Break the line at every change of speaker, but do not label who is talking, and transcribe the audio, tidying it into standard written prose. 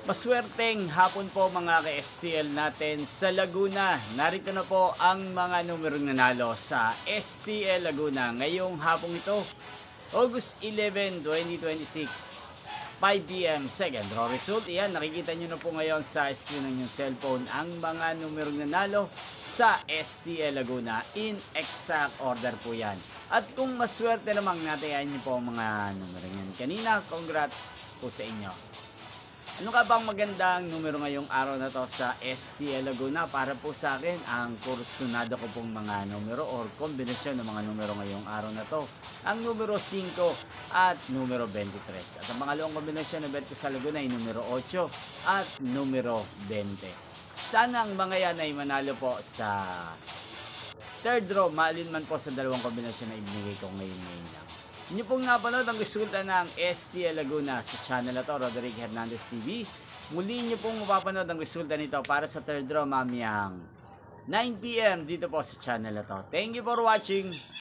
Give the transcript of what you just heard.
Maswerteng hapon po mga ka-STL natin sa Laguna. Narito na po ang mga numerong nanalo sa STL Laguna ngayong hapong ito, August 11, 2026, 5 p.m. second draw result. Iyan, nakikita nyo na po ngayon sa screen ng inyong cellphone ang mga numerong nanalo sa STL Laguna. In exact order po yan. At kung maswerte namang natayan nyo po ang mga numerong yan kanina, congrats po sa inyo. Ano ka bang magandang numero ngayong araw na to sa STL Laguna? Para po sa akin, ang kursunado ko pong mga numero or kombinasyon ng mga numero ngayong araw na to. Ang numero 5 at numero 23. At ang pangalawang kombinasyon na bet ko sa Laguna ay numero 8 at numero 20. Sana ang mga yan ay manalo po sa third draw, maalinman po sa dalawang kombinasyon na ibinigay ko ngayon lang. Inyo pong napanood ang resulta ng STL Laguna sa channel na to, Roderick Hernandez TV. Muli nyo pong mapapanood ang resulta nito para sa third draw mamayang 9 p.m. dito po sa channel na to. Thank you for watching!